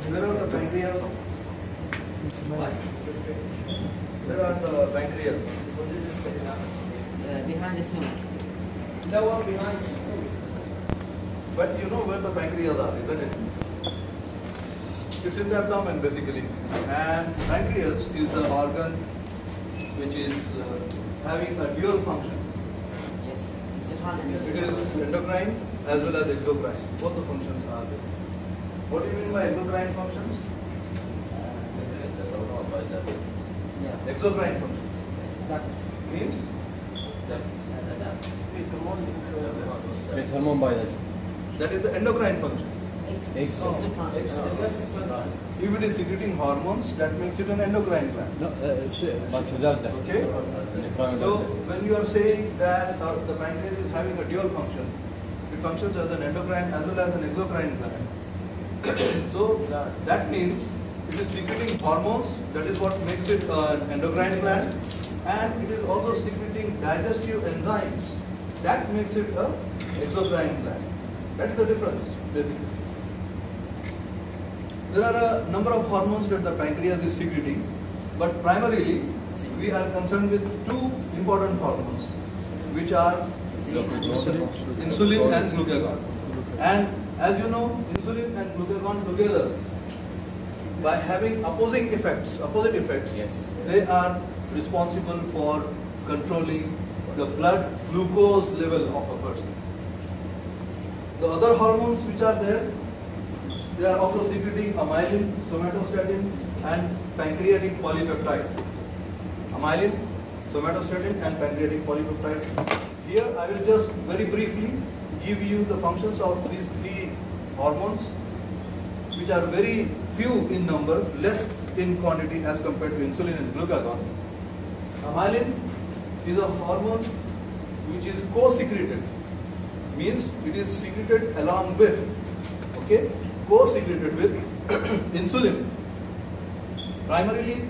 Where are the pancreas? Where are the pancreas? Behind the stomach. The one behind the food. But you know where the pancreas are, isn't it? It's in the abdomen basically. And pancreas is the organ which is having a dual function. Yes. It's It is endocrine as well as exocrine. Both the functions are there. What do you mean by exocrine functions? Yeah. Exocrine functions That is. means With hormone biology. that is the endocrine function. Ex- If it is secreting hormones, that makes it an endocrine gland. No, Bak Okay? So when you are saying that the pancreas is having a dual function, it functions as an endocrine as well as an exocrine gland. So that means it is secreting hormones, that is what makes it an endocrine gland, and it is also secreting digestive enzymes, that makes it a exocrine gland. That is the difference basically. There are a number of hormones that the pancreas is secreting, but primarily we are concerned with two important hormones, which are insulin and glucagon. And as you know, insulin and glucagon together, by having opposite effects, Yes. they are responsible for controlling the blood glucose level of a person. The other hormones which are there, they are also secreting amylin, somatostatin, and pancreatic polypeptide. Amylin, somatostatin, and pancreatic polypeptide. Here I will just very briefly give you the functions of these three hormones, which are very few in number, less in quantity as compared to insulin and glucagon. Amylin is a hormone which is co-secreted, means it is secreted along with, okay, co-secreted with insulin. Primarily,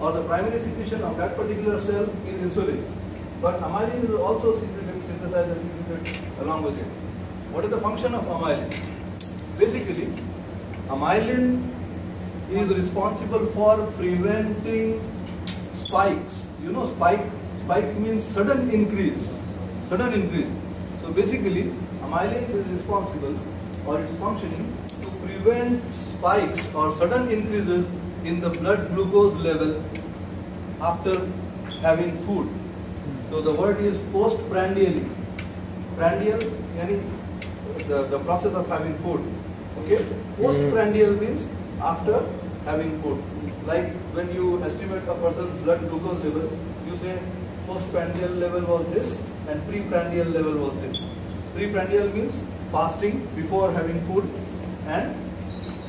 or the primary secretion of that particular cell is insulin, but amylin is also secreted, synthesized and secreted along with it. What is the function of amylin? Basically, amylin is responsible for preventing spikes. You know, spike means sudden increase. So basically, amylin is responsible, or its functioning, to prevent spikes or sudden increases in the blood glucose level after having food. So the word is postprandially. Prandial, yani the process of having food. Okay? Postprandial means after having food. Like when you estimate a person's blood glucose level, you say postprandial level was this and preprandial level was this. Preprandial means fasting before having food, and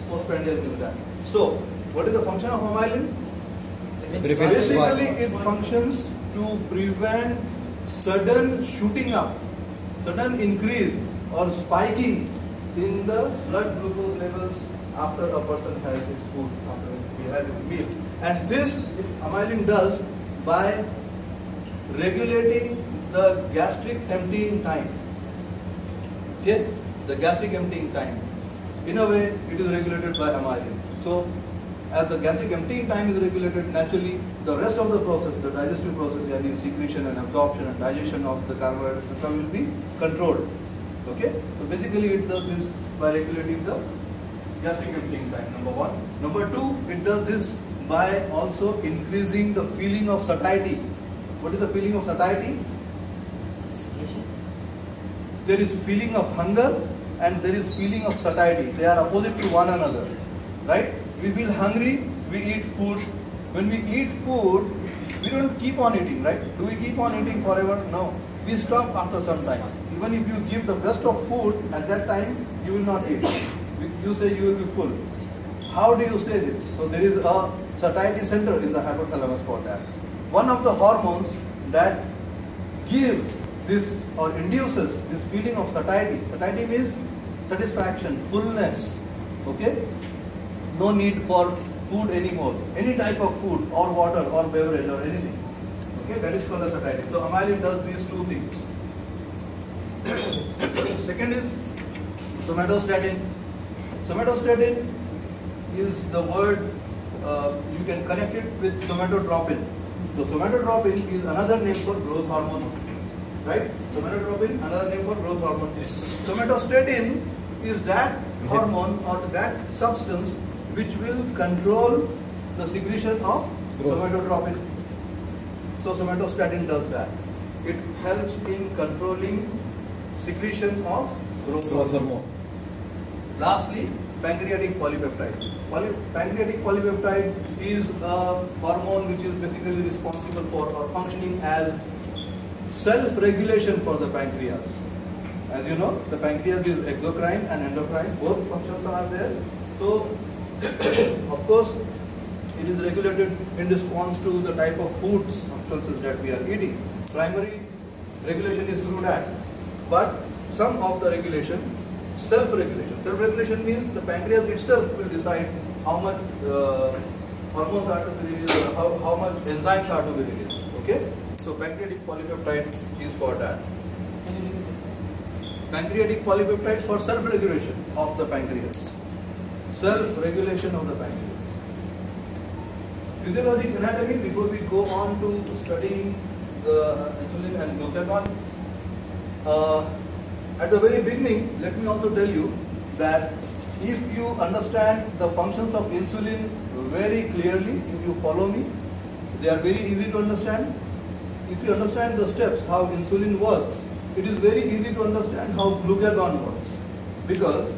postprandial means that. So, what is the function of amylin? Basically, it functions to prevent sudden shooting up, sudden increase or spiking in the blood glucose levels after a person has his food, after he has his meal. And this amylin does by regulating the gastric emptying time. Okay? The gastric emptying time. In a way, it is regulated by amylin. So, as the gastric emptying time is regulated, naturally, the rest of the process, the digestive process, yani secretion and absorption and digestion of the carbohydrates, etc., will be controlled. Okay? So, basically, it does this by regulating the gastric emptying time, number one. Number two, it does this by also increasing the feeling of satiety. What is the feeling of satiety? There is feeling of hunger and there is feeling of satiety. They are opposite to one another, right? We feel hungry, we eat food. When we eat food, we don't keep on eating, right? Do we keep on eating forever? No. We stop after some time. Even if you give the best of food, at that time, you will not eat. You say you will be full. How do you say this? So there is a satiety center in the hypothalamus for that. One of the hormones that gives this or induces this feeling of satiety. Satiety means satisfaction, fullness. Okay? No need for food anymore. Any type of food or water or beverage or anything. Okay? That is called a satiety. So amylin does these two things. Second is somatostatin. Somatostatin is the word, you can connect it with somatotropin. So somatotropin is another name for growth hormone, right? Somatotropin, another name for growth hormone. Yes. Somatostatin is that hormone or that substance which will control the secretion of Growth. somatotropin. So somatostatin does that. It helps in controlling secretion of growth Growth hormone. hormone. Lastly, pancreatic polypeptide. Pancreatic polypeptide is a hormone which is basically responsible for or functioning as self-regulation for the pancreas. As you know, the pancreas is exocrine and endocrine, both functions are there. So, of course, it is regulated in response to the type of foods, substances that we are eating. Primary regulation is through that. But some of the regulation, self-regulation. Self-regulation means the pancreas itself will decide how much hormones are to be released or how much enzymes are to be released. Okay? So pancreatic polypeptide is for that. Pancreatic polypeptide for self-regulation of the pancreas. Self-regulation of the pancreas. Physiologic anatomy, before we go on to studying the insulin and glucagon. At the very beginning, let me also tell you that if you understand the functions of insulin very clearly, if you follow me, they are very easy to understand. If you understand the steps, how insulin works, it is very easy to understand how glucagon works. Because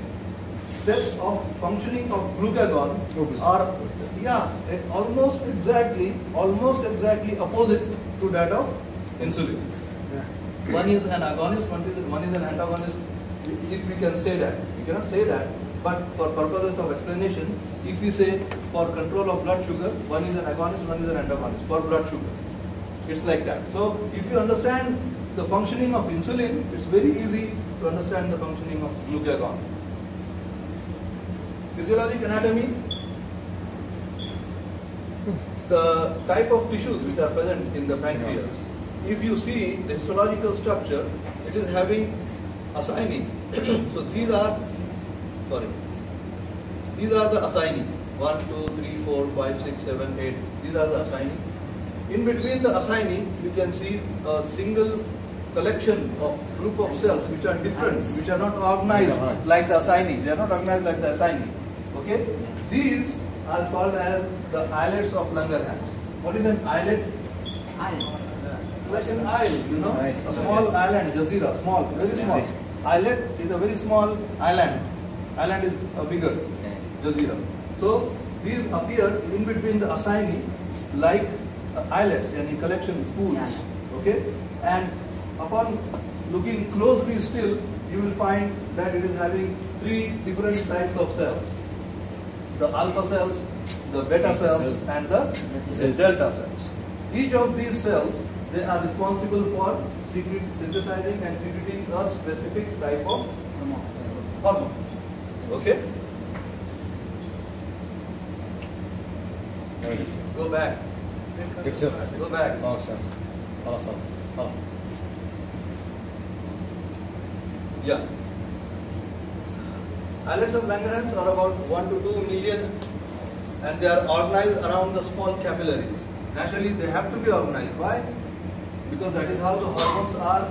steps of functioning of glucagon are almost exactly opposite to that of insulin. One is an agonist, one is an antagonist, if we can say that. We cannot say that, but for purposes of explanation, if we say for control of blood sugar, one is an agonist, one is an antagonist for blood sugar. It's like that. So if you understand the functioning of insulin, it's very easy to understand the functioning of glucagon. Physiologic anatomy, the type of tissues which are present in the pancreas. If you see the histological structure, it is having ascini. So these are the ascini. 1, 2, 3, 4, 5, 6, 7, 8. These are the ascini. In between the ascini, you can see a single collection of group of cells which are different, which are not organized like the ascini. They are not organized like the ascini. Okay? These are called as the islets of Langerhans. What is an islet? Iron. Like an isle, you know, a small island, jazeera, small, very small. Islet is a very small island. Island is a bigger jazeera. So these appear in between the ascini like islets, yani collection pools. Okay, and upon looking closely still, you will find that it is having 3 different types of cells: the alpha cells, the beta cells, and the delta cells. Each of these cells, they are responsible for synthesizing and secreting a specific type of hormone. Okay? Go back. Go back. Yeah. Islets of Langerhans are about 1 to 2 million, and they are organized around the small capillaries. Naturally, they have to be organized. Why? Because that is how the hormones are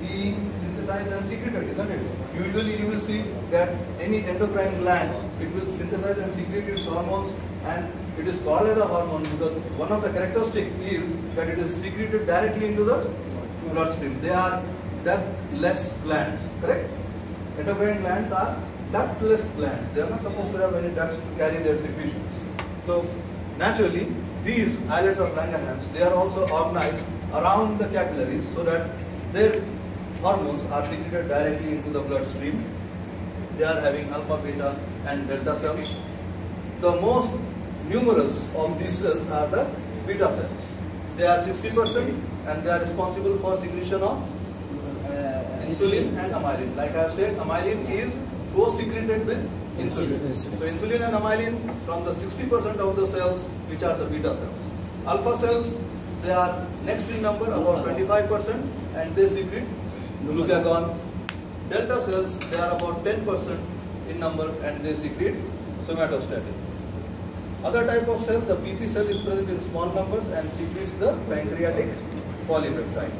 being synthesized and secreted, isn't it? Usually you will see that any endocrine gland, it will synthesize and secrete its hormones, and it is called as a hormone because one of the characteristics is that it is secreted directly into the bloodstream. They are ductless glands, correct? Endocrine glands are ductless glands. They are not supposed to have any ducts to carry their secretions. So naturally, these islets of Langerhans, they are also organized around the capillaries so that their hormones are secreted directly into the bloodstream. They are having alpha, beta and delta cells. The most numerous of these cells are the beta cells. They are 60% and they are responsible for secretion of insulin and amylin. Like I have said, amylin is co-secreted with insulin. So insulin and amylin from the 60% of the cells which are the beta cells. Alpha cells, they are next in number, about 25%, and they secrete glucagon. Delta cells, they are about 10% in number and they secrete somatostatin. Other type of cell, the PP cell is present in small numbers and secretes the pancreatic polypeptide.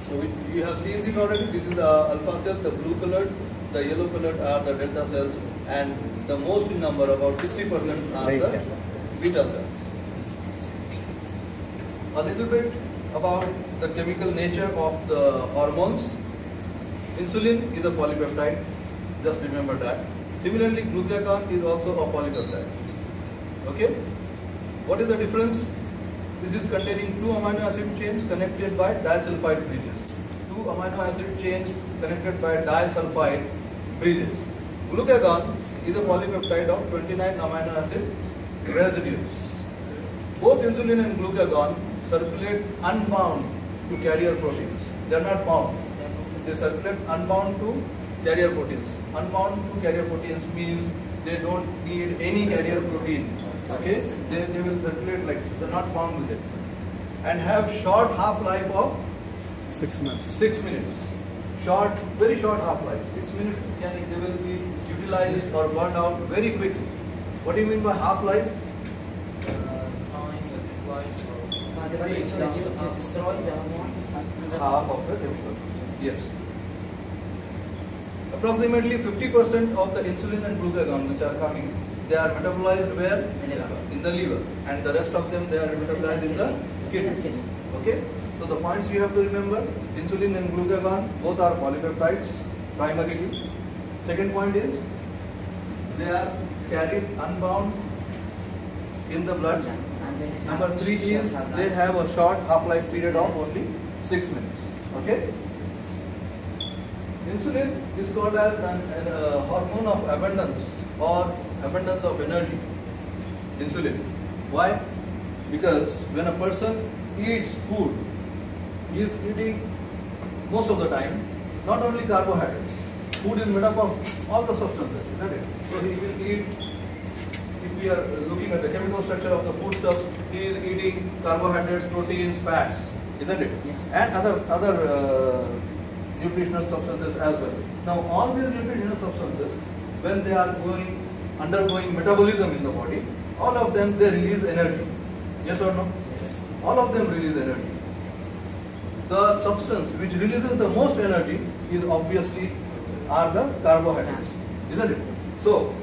So we have seen this already. This is the alpha cell, the blue colored, the yellow colored are the delta cells, and the most in number, about 60%, are the beta cells. A little bit about the chemical nature of the hormones. Insulin is a polypeptide, just remember that. Similarly, glucagon is also a polypeptide. Okay? What is the difference? This is containing 2 amino acid chains connected by disulfide bridges. 2 amino acid chains connected by disulfide bridges. Glucagon is a polypeptide of 29 amino acid residues. Both insulin and glucagon circulate unbound to carrier proteins. They are not bound. They circulate unbound to carrier proteins. Unbound to carrier proteins means they don't need any carrier protein. Okay? They will circulate like they're not bound with it. And have short half-life of 6 minutes. 6 minutes. Short, very short half-life. 6 minutes they will be utilized or burned out very quickly. What do you mean by half-life? Time that it lies for. The body is going to destroy the hormone. Half of the chemical. Yes. Approximately 50% of the insulin and glucagon which are coming, they are metabolized where? In the liver. And the rest of them, they are metabolized in the kidney. Okay? So the points you have to remember, insulin and glucagon, both are polypeptides primarily. Second point is, they are carried unbound in the blood. Number 3 is, they have a short half-life period of only 6 minutes. Okay? Insulin is called as a hormone of abundance or abundance of energy. Insulin. Why? Because when a person eats food, he is eating most of the time not only carbohydrates. Food is made up of all the substances, isn't it? So he will eat, if we are looking at the chemical structure of the foodstuffs, he is eating carbohydrates, proteins, fats, isn't it? And other nutritional substances as well. Now all these nutritional substances, when they are undergoing metabolism in the body, all of them, they release energy. Yes or no? Yes. All of them release energy. The substance which releases the most energy is obviously are the carbohydrates, isn't it? So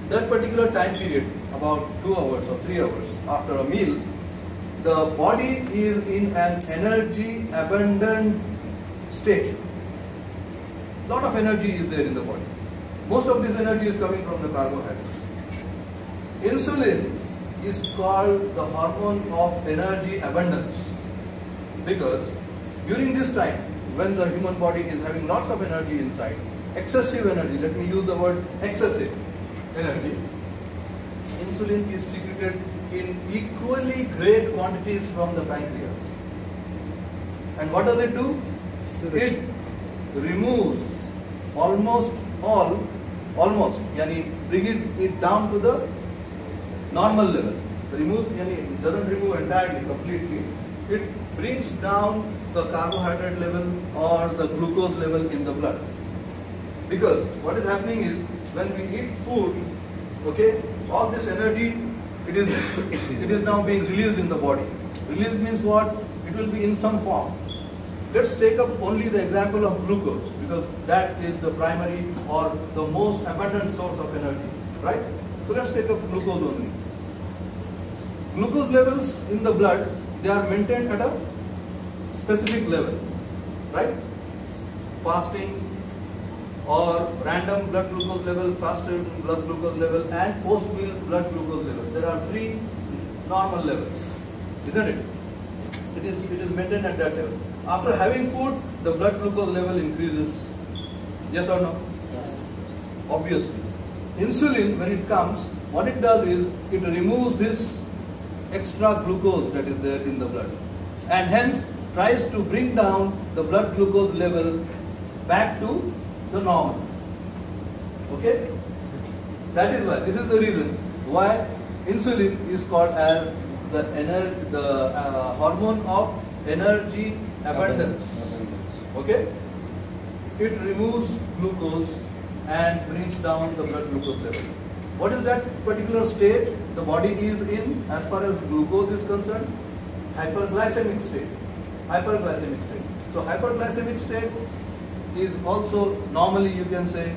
that particular time period, about 2 hours or 3 hours after a meal, the body is in an energy abundant state. Lot of energy is there in the body. Most of this energy is coming from the carbohydrates. Insulin is called the hormone of energy abundance because during this time when the human body is having lots of energy inside, excessive energy, let me use the word excessive energy, insulin is secreted in equally great quantities from the pancreas. And what does it do? It removes almost, bring it down to the normal level. Doesn't remove entirely, completely. It brings down the carbohydrate level or the glucose level in the blood. Because what is happening is, when we eat food, okay, all this energy, it is now being released in the body. Released means what? It will be in some form. Let's take up only the example of glucose, because that is the primary or the most abundant source of energy, right? So let's take up glucose only. Glucose levels in the blood, they are maintained at a specific level, right? Fasting or random blood glucose level, fasted blood glucose level, and post-meal blood glucose level. There are 3 normal levels, isn't it? It is maintained at that level. After having food, the blood glucose level increases. Yes or no? Yes. Obviously. Insulin, when it comes, what it does is, it removes this extra glucose that is there in the blood, and hence tries to bring down the blood glucose level back to the normal. Okay? That is why, this is the reason why insulin is called as the hormone of energy abundance. Okay? it removes glucose and brings down the blood glucose level. What is that particular state the body is in as far as glucose is concerned? Hyperglycemic state. Hyperglycemic state. So hyperglycemic state is also normally you can say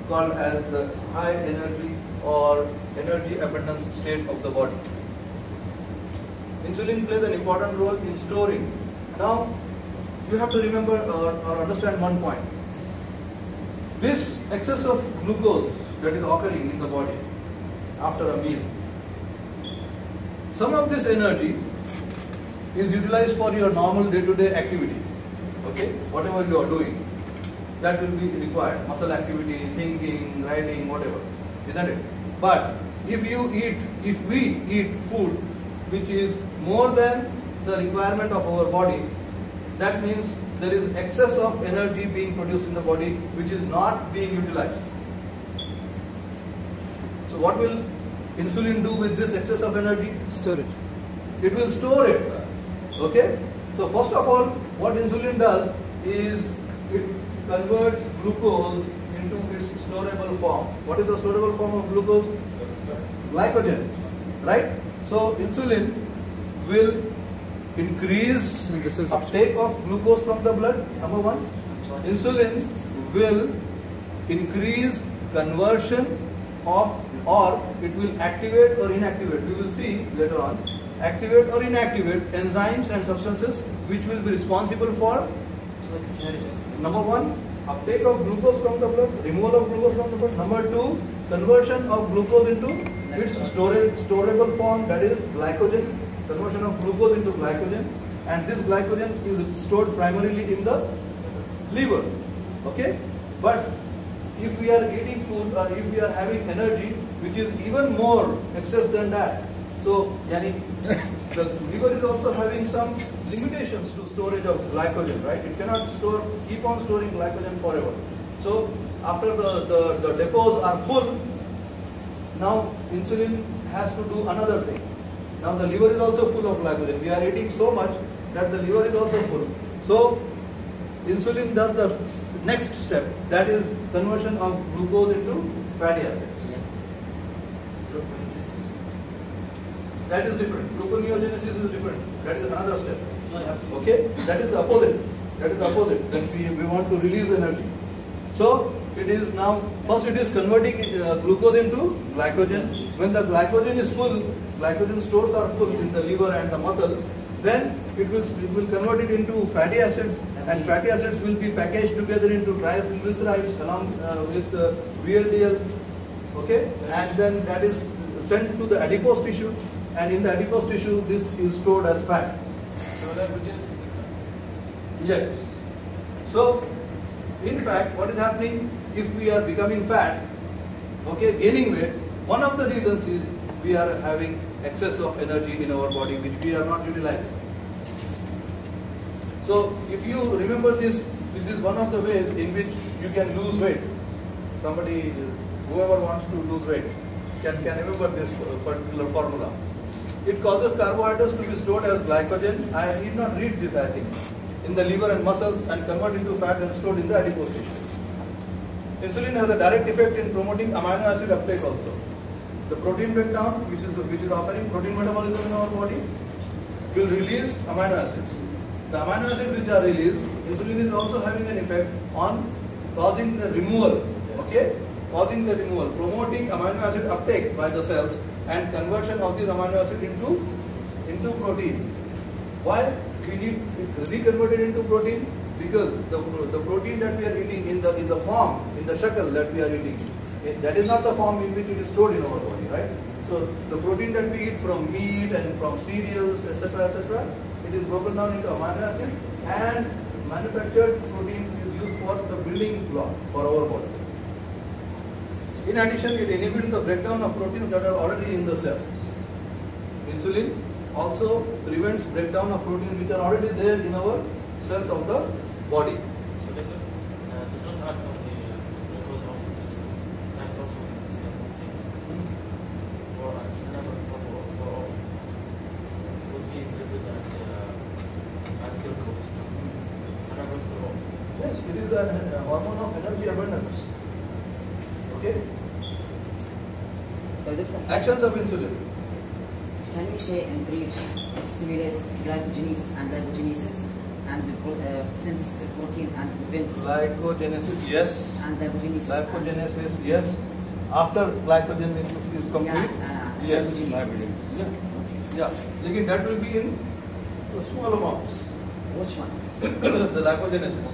called as the high energy or energy abundance state of the body. Insulin plays an important role in storing. Now you have to remember or understand one point. This excess of glucose that is occurring in the body after a meal, some of this energy is utilized for your normal day-to-day activity. Okay, whatever you are doing, that will be required. Muscle activity, thinking, writing, whatever, isn't it? But if we eat food which is more than the requirement of our body, that means there is excess of energy being produced in the body which is not being utilized. So what will insulin do with this excess of energy? Store it. It will store it. Okay? So first of all, what insulin does is it converts glucose into its storable form. What is the storable form of glucose? Glycogen. Right? So insulin will increase Synthesis of uptake of glucose from the blood, number one. Insulin will increase conversion of, or it will activate or inactivate. We will see later on. Activate or inactivate enzymes and substances which will be responsible for number one, uptake of glucose from the blood, removal of glucose from the blood. Number two, conversion of glucose into its storable form, that is glycogen. Conversion of glucose into glycogen, and this glycogen is stored primarily in the liver. Okay, but if we are eating food or if we are having energy which is even more excess than that, so yani, the liver is also having some limitations to storage of glycogen, right? It cannot keep on storing glycogen forever. So after the depots are full, now insulin has to do another thing. Now the liver is also full of glycogen. We are eating so much that the liver is also full. So insulin does the next step, that is conversion of glucose into fatty acids. That is different. Gluconeogenesis is different. That is another step. Okay? That is the opposite. That is the opposite. Then we want to release energy. So it is now, first it is converting glucose into glycogen. When the glycogen is full, glycogen stores are full in the liver and the muscle, then it will convert it into fatty acids, and fatty acids will be packaged together into triglycerides along with VLDL. Okay? And then that is sent to the adipose tissue, and in the adipose tissue this is stored as fat. So lipogenesis is the Yes. So in fact, what is happening if we are becoming fat, okay, gaining weight, one of the reasons is we are having excess of energy in our body which we are not utilizing. So if you remember this is one of the ways in which you can lose weight. Somebody, whoever wants to lose weight, can remember this particular formula. It causes carbohydrates to be stored as glycogen. I need not read this, I think. In the liver and muscles and convert into fat and stored in the adipose tissue. Insulin has a direct effect in promoting amino acid uptake also. The protein breakdown, which is occurring, protein metabolism in our body, will release amino acids. The amino acids which are released, insulin is also having an effect on causing the removal, okay? Causing the removal, promoting amino acid uptake by the cells and conversion of this amino acid into protein. Why we need it reconverted into protein? Because the protein that we are eating in the form, in the shakal that we are eating, that is not the form in which it is stored in our body, right? So the protein that we eat from meat and from cereals, etc., it is broken down into amino acid, and manufactured protein is used for the building block for our body. In addition, it inhibits the breakdown of proteins that are already in the cells. Insulin also prevents breakdown of proteins which are already there in our cells of the body. So that does not act on the glucose of and also or it's never for protein lipid and glucose. Never through. Yes, it is is a hormone of energy abundance. Okay? So doctor, Actions of insulin. can we say in brief it stimulates glycogenesis and lipogenesis and the synthesis of protein and prevents Glycogenesis, yes. and lipogenesis? Lipogenesis, yes. After glycogenesis is complete, yes. lipogenesis. Yeah. Yeah. Again, that will be in small amounts. Which one? The lipogenesis.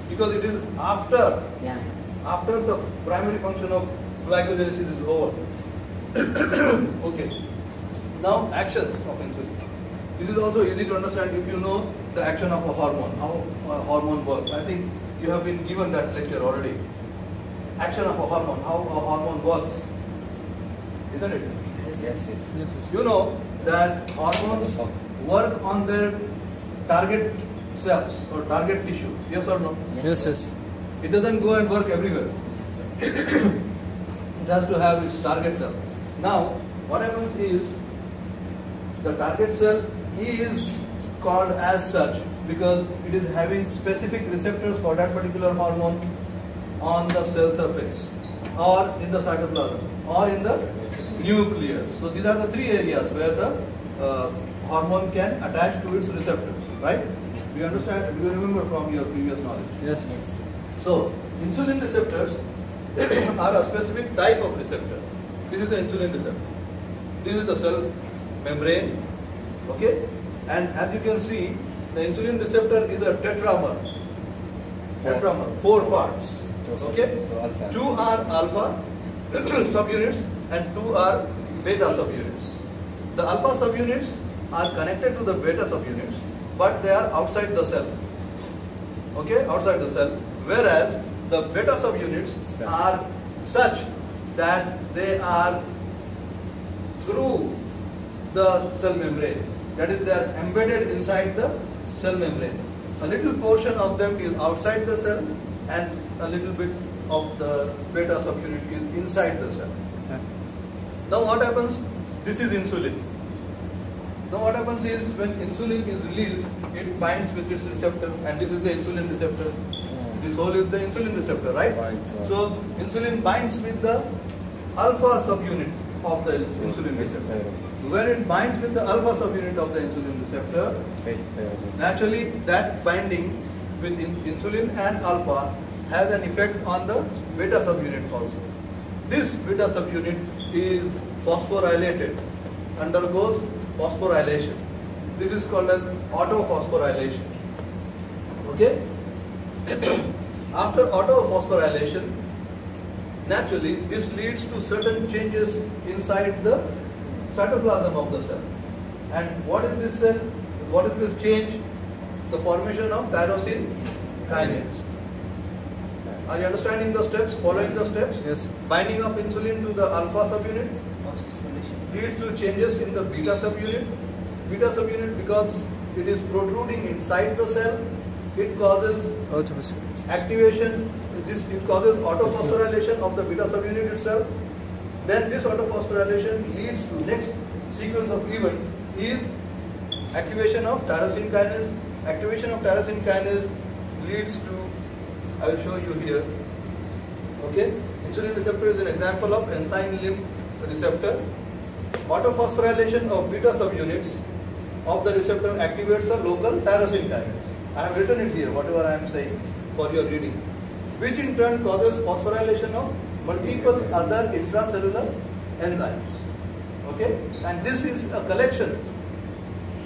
Because it is after Yeah. the primary function of glycogenesis is over. Okay. Now actions of insulin. This is also easy to understand if you know the action of a hormone, how a hormone works. I think you have been given that lecture already. Action of a hormone, how a hormone works. Isn't it? Yes, yes. You know that hormones work on their target cells or target tissues. Yes or no? Yes, yes. It doesn't go and work everywhere. It has to have its target cell. Now, what happens is the target cell is called as such because it is having specific receptors for that particular hormone on the cell surface or in the cytoplasm or in the nucleus. So these are the three areas where the hormone can attach to its receptors, right? Do you understand? Do you remember from your previous knowledge? Yes. Yes. So, insulin receptors are a specific type of receptor. This is the insulin receptor. This is the cell membrane. Okay? And as you can see, the insulin receptor is a tetramer. Tetramer, 4 parts. Okay? So 2 are alpha subunits and 2 are beta subunits. The alpha subunits are connected to the beta subunits, but they are outside the cell. Okay? Outside the cell. Whereas the beta subunits are such that they are through the cell membrane. That is, they are embedded inside the cell membrane. A little portion of them is outside the cell and a little bit of the beta subunit is inside the cell. Now what happens? This is insulin. Now what happens is when insulin is released, it binds with its receptor, and this is the insulin receptor. This whole is the insulin receptor, right? Right. So insulin binds with the alpha subunit of the insulin receptor. When it binds with the alpha subunit of the insulin receptor, naturally that binding with insulin and alpha has an effect on the beta subunit also. This beta subunit is phosphorylated, undergoes phosphorylation. This is called as autophosphorylation. Okay? After autophosphorylation, naturally this leads to certain changes inside the cytoplasm of the cell. And what is this cell? What is this change? The formation of tyrosine kinase. Are you understanding the steps? Following the steps? Yes. Binding of insulin to the alpha subunit Phosphorylation. leads to changes in the beta subunit. Beta subunit, because it is protruding inside the cell, it causes Out of a activation, it causes autophosphorylation of the beta subunit itself. Then this autophosphorylation leads to next sequence of event is activation of tyrosine kinase. Activation of tyrosine kinase leads to, I will show you here. Okay, insulin receptor is an example of enzyme limb receptor. Autophosphorylation of beta subunits of the receptor activates the local tyrosine kinase. I have written it here, whatever I am saying for your reading, which in turn causes phosphorylation of multiple other intracellular enzymes. Okay, and this is a collection.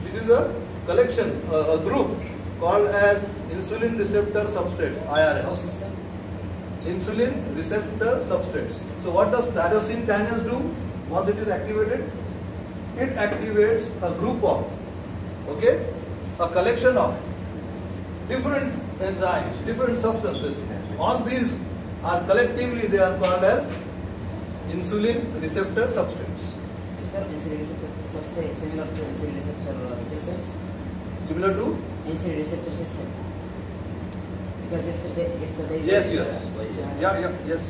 This is a collection, a group called as insulin receptor substrates, IRS. Insulin receptor substrates. So what does tyrosine kinase do once it is activated? It activates a group of, okay, a collection of different enzymes, different substances. All these are collectively, they are called as insulin receptor substrates. Insulin receptor substrate similar to insulin receptor systems. Similar to? Insulin receptor system. Because yesterday. Yes. Yes.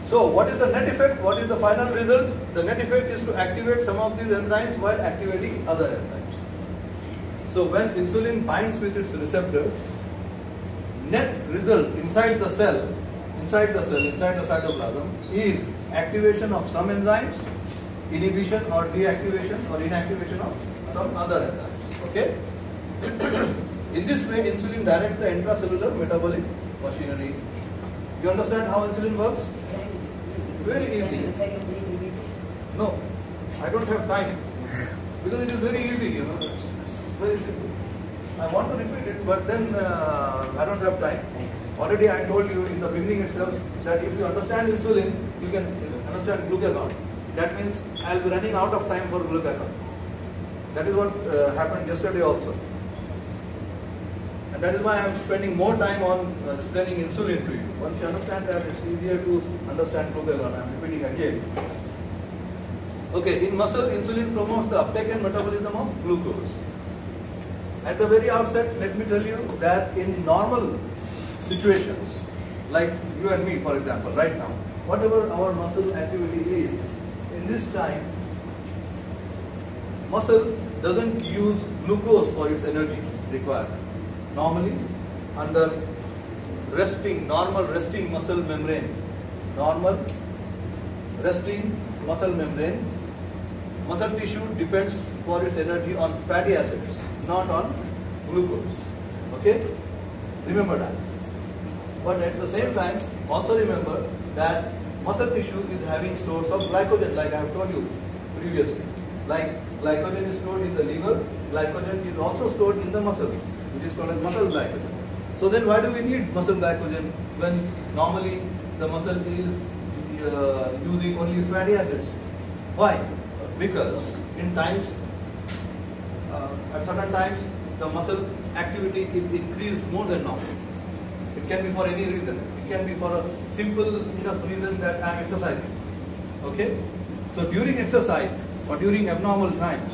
So what is the net effect? What is the final result? The net effect is to activate some of these enzymes while activating other enzymes. So when insulin binds with its receptor, net result inside the cytoplasm is activation of some enzymes, inhibition or deactivation or inactivation of some other enzymes. Okay? In this way, insulin directs the intracellular metabolic machinery. You understand how insulin works? Very easy. No, I don't have time because it is very easy, you know. It's very simple. I want to repeat it, but then I don't have time. Already I told you in the beginning itself that if you understand insulin, you can understand glucagon. That means I will be running out of time for glucagon. That is what happened yesterday also. And that is why I am spending more time on explaining insulin to you. Once you understand that, it's easier to understand glucagon. I am repeating again. Okay, in muscle, insulin promotes the uptake and metabolism of glucose. At the very outset, let me tell you that in normal situations, like you and me, for example, right now, whatever our muscle activity is, in this time, muscle doesn't use glucose for its energy requirement. Normally, under normal resting muscle membrane, muscle tissue depends for its energy on fatty acids, not on glucose. Okay? Remember that. But at the same time, also remember that muscle tissue is having stores of glycogen, like I have told you previously. Like glycogen is stored in the liver, glycogen is also stored in the muscle, which is called as muscle glycogen. So then why do we need muscle glycogen when normally the muscle is using only fatty acids? Why? Because in times, at certain times, the muscle activity is increased more than normal. It can be for any reason. It can be for a simple enough reason that I am exercising. Okay? So during exercise or during abnormal times,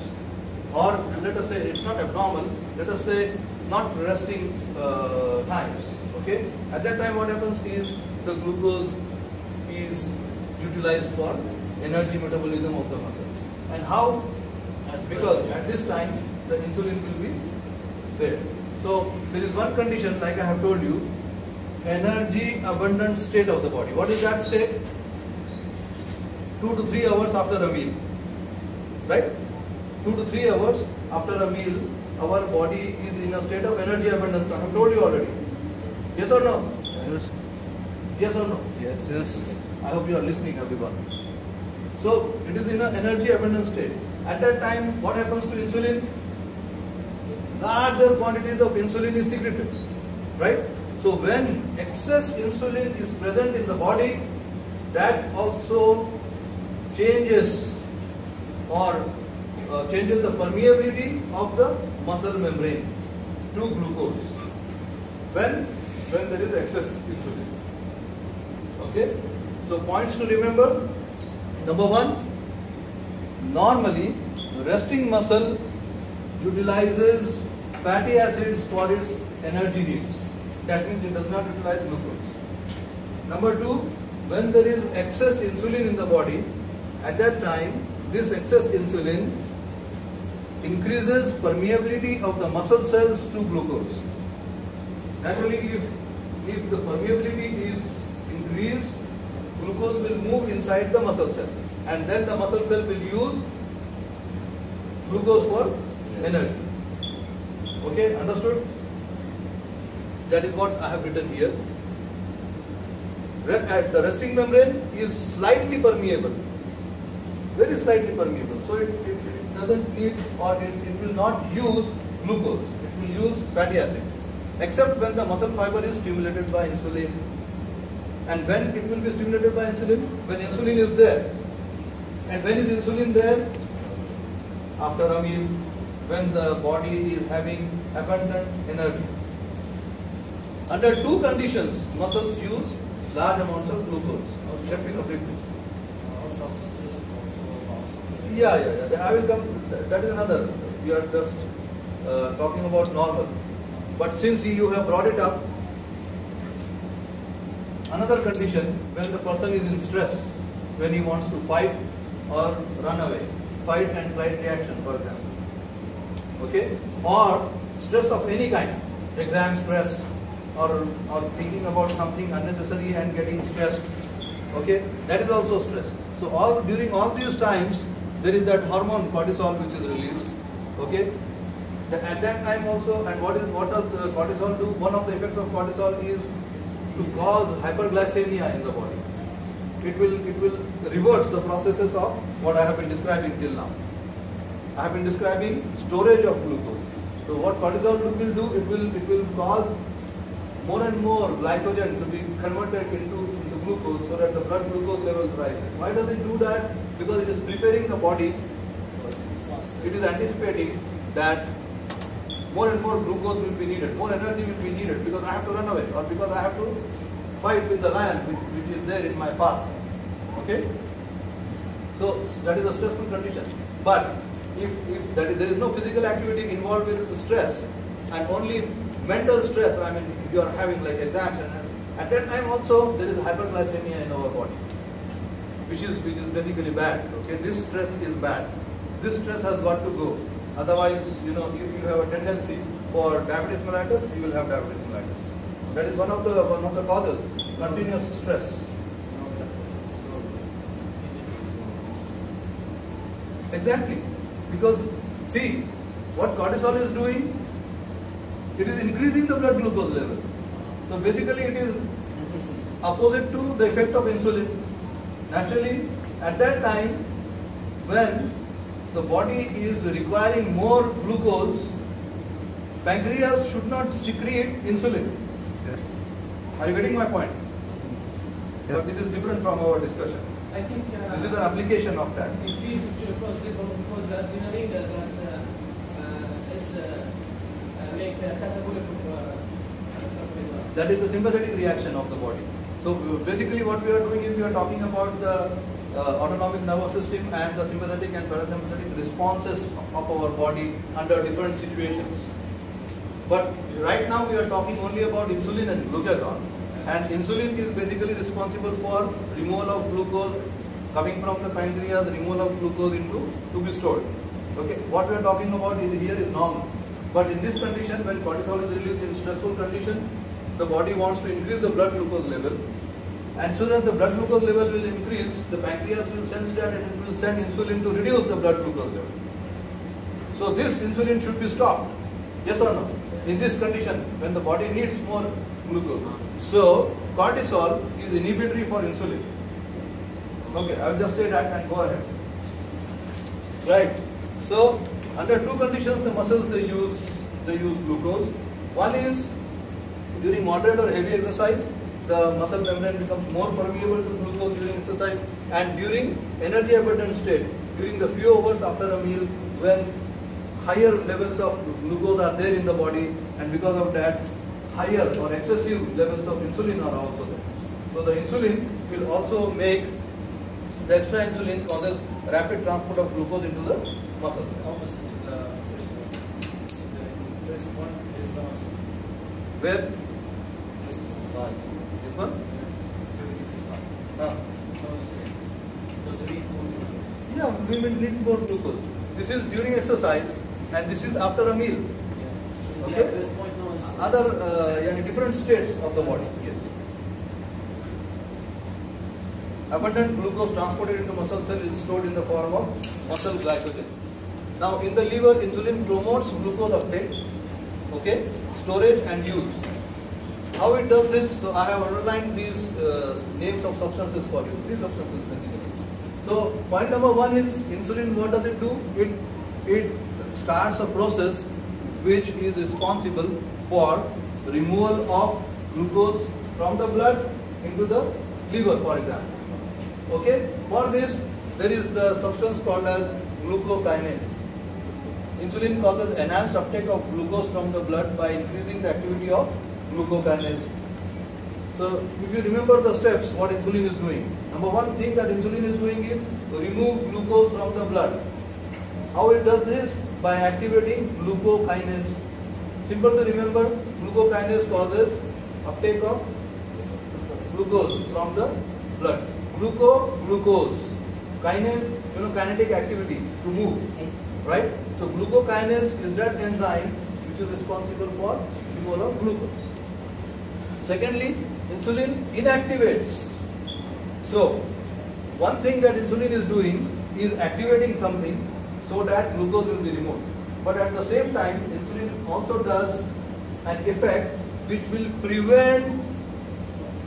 or let us say it's not abnormal, let us say not resting times. Okay? At that time what happens is the glucose is utilized for energy metabolism of the muscle. And how? Because at this time the insulin will be there. So there is one condition, like I have told you, energy abundant state of the body. What is that state? 2 to 3 hours after a meal. Right? 2 to 3 hours after a meal, our body is in a state of energy abundance. I have told you already. Yes or no? Yes. Yes or no? Yes. Yes. I hope you are listening, everyone. So it is in an energy abundant state. At that time, what happens to insulin? Larger quantities of insulin is secreted. Right? So when excess insulin is present in the body, that also changes changes the permeability of the muscle membrane to glucose when there is excess insulin. Okay? So points to remember. Number one, normally resting muscle utilizes fatty acids for its energy needs. That means it does not utilize glucose. Number two, when there is excess insulin in the body, at that time this excess insulin increases permeability of the muscle cells to glucose. Naturally, if the permeability is increased, glucose will move inside the muscle cell, and then the muscle cell will use glucose for energy. Okay, understood? That is what I have written here. The resting membrane is slightly permeable, very slightly permeable. So it doesn't need, or it will not use glucose. It will use fatty acids, except when the muscle fiber is stimulated by insulin. And when it will be stimulated by insulin? When insulin is there. And when is insulin there? After a meal, when the body is having abundant energy. Under two conditions, muscles use large amounts of glucose. Let me complete this. Yeah. I will come. That is another. We are just talking about normal. But since you have brought it up, another condition when the person is in stress, when he wants to fight or run away, fight and flight reaction, for example. Okay? Or stress of any kind, exam stress, or thinking about something unnecessary and getting stressed. Okay, that is also stress. So during all these times, there is that hormone cortisol which is released. Okay, at that time also, and what does the cortisol do? One of the effects of cortisol is to cause hyperglycemia in the body. It will reverse the processes of what I have been describing till now. I have been describing storage of glucose. So what cortisol will do? It will cause more and more glycogen to be converted into glucose, so that the blood glucose levels rise. Why does it do that? Because it is preparing the body. It is anticipating that more and more glucose will be needed, more energy will be needed, because I have to run away, or because I have to fight with the lion which is there in my path. Okay? So that is a stressful condition. But if there is no physical activity involved with the stress, and only mental stress, I mean you are having like exams, and at that time also there is hyperglycemia in our body, which is basically bad. Okay, this stress is bad. This stress has got to go. Otherwise, if you have a tendency for diabetes mellitus, you will have diabetes mellitus. That is one of the causes. Continuous stress. Exactly. Because see, what cortisol is doing, it is increasing the blood glucose level. So basically it is opposite to the effect of insulin. Naturally, at that time when the body is requiring more glucose, pancreas should not secrete insulin. Yes. Are you getting my point? Yeah. But this is different from our discussion. I think This is an application of that. increase of glucose level because adrenaline that's make catabolic of That is the sympathetic reaction of the body. So basically what we are doing is we are talking about the autonomic nervous system and the sympathetic and parasympathetic responses of our body under different situations. But right now we are talking only about insulin and glucagon. And insulin is basically responsible for removal of glucose coming from the pancreas, removal of glucose to be stored. Okay, what we are talking about here is normal. But in this condition, when cortisol is released in stressful condition, the body wants to increase the blood glucose level. And soon as the blood glucose level will increase, the pancreas will sense that and it will send insulin to reduce the blood glucose level. So this insulin should be stopped. Yes or no? In this condition, when the body needs more glucose. So cortisol is inhibitory for insulin. Okay, I will just say that and go ahead. Right. So under two conditions, the muscles they use glucose. One is during moderate or heavy exercise, the muscle membrane becomes more permeable to glucose during exercise, and during energy abundant state, during the few hours after a meal, when higher levels of glucose are there in the body, and because of that, higher or excessive levels of insulin are also there. So the insulin will also make, the extra insulin causes rapid transport of glucose into the muscles. Almost the first one. The first one is the muscle. Where? First exercise. This one? During exercise. Those read more glucose. Yeah, we will need more glucose. This is during exercise and this is after a meal. Yeah. Okay? Yeah, first point now is Other different states of the body. Yes. Abundant glucose transported into muscle cell is stored in the form of muscle glycogen. Now in the liver, insulin promotes glucose uptake, okay, storage and use. How it does this? So I have underlined these names of substances for you. Three substances basically. So point number one is insulin. What does it do? It starts a process which is responsible for removal of glucose from the blood into the liver, for example. Okay. For this, there is the substance called as glucokinase. Insulin causes enhanced uptake of glucose from the blood by increasing the activity of glucokinase. So, if you remember the steps, what insulin is doing. Number one thing that insulin is doing is to remove glucose from the blood. How it does this? By activating glucokinase. Simple to remember, glucokinase causes uptake of glucose from the blood. Glucose. Kinase, kinetic activity, to move. Right? So glucokinase is that enzyme which is responsible for removal of glucose. Secondly, insulin inactivates. So, one thing that insulin is doing is activating something so that glucose will be removed. But at the same time, insulin also does an effect which will prevent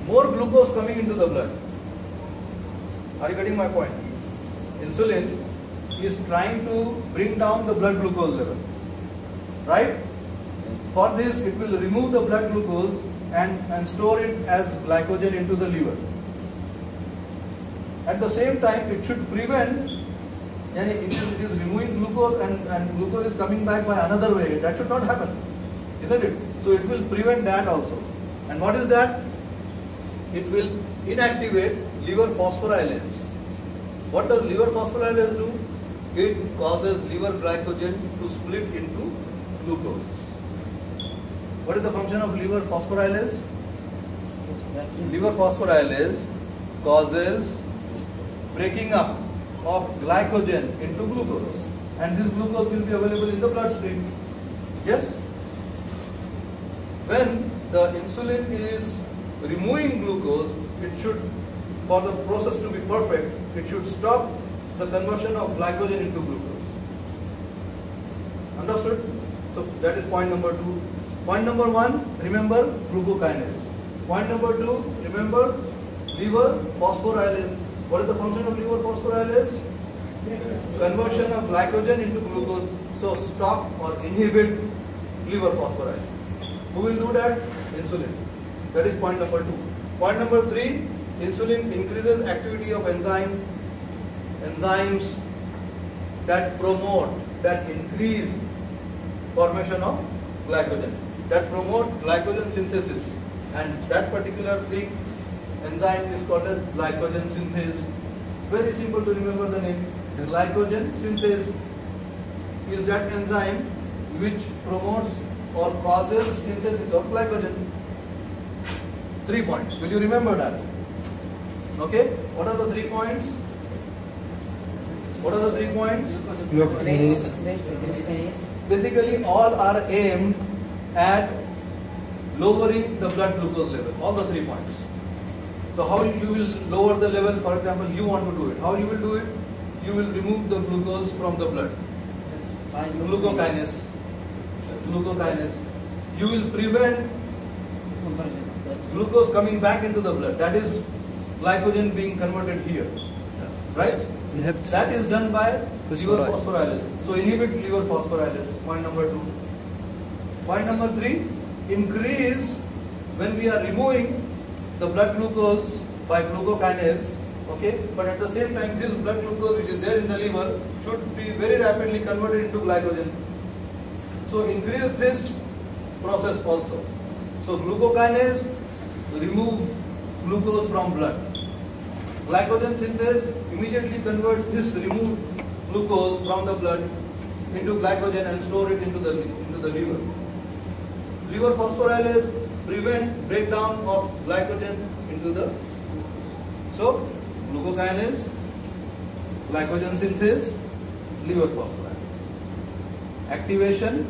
more glucose coming into the blood. Are you getting my point? Insulin is trying to bring down the blood glucose level. Right? For this, it will remove the blood glucose and store it as glycogen into the liver. At the same time, it should prevent, it is removing glucose and glucose is coming back by another way. That should not happen, isn't it? So it will prevent that also. And what is that? It will inactivate liver phosphorylase. What does liver phosphorylase do? It causes liver glycogen to split into glucose. What is the function of liver phosphorylase? Liver phosphorylase causes breaking up of glycogen into glucose, and this glucose will be available in the bloodstream. Yes? When the insulin is removing glucose, it should, for the process to be perfect, it should stop the conversion of glycogen into glucose. Understood? So that is point number 2. Point number 1, remember glucokinase. Point number 2, remember liver phosphorylase. What is the function of liver phosphorylase? Conversion of glycogen into glucose. So stop or inhibit liver phosphorylase. Who will do that? Insulin. That is point number 2. Point number 3, insulin increases activity of enzymes that promote, that increase formation of glycogen, that promote glycogen synthesis, and that particular thing, enzyme is called as glycogen synthase. Very simple to remember the name. Glycogen synthase is that enzyme which promotes or causes synthesis of glycogen. 3 points. Will you remember that? Okay. What are the 3 points? What are the 3 points? Basically, all are aimed at lowering the blood glucose level. All the 3 points. So how you will lower the level? For example, you want to do it. How you will do it? You will remove the glucose from the blood. Glucokinase. You will prevent glucose coming back into the blood. That is glycogen being converted here. Right? That is done by liver phosphorylase. So inhibit liver phosphorylase. Point number 2. Point number 3. Increase when we are removing the blood glucose by glucokinase. Okay, but at the same time, this blood glucose which is there in the liver should be very rapidly converted into glycogen. So increase this process also. So glucokinase remove glucose from blood. Glycogen synthase immediately converts this removed glucose from the blood into glycogen and store it into the liver. Liver phosphorylase prevent breakdown of glycogen into the. So glucokinase, glycogen synthase, liver phosphorylase. Activation,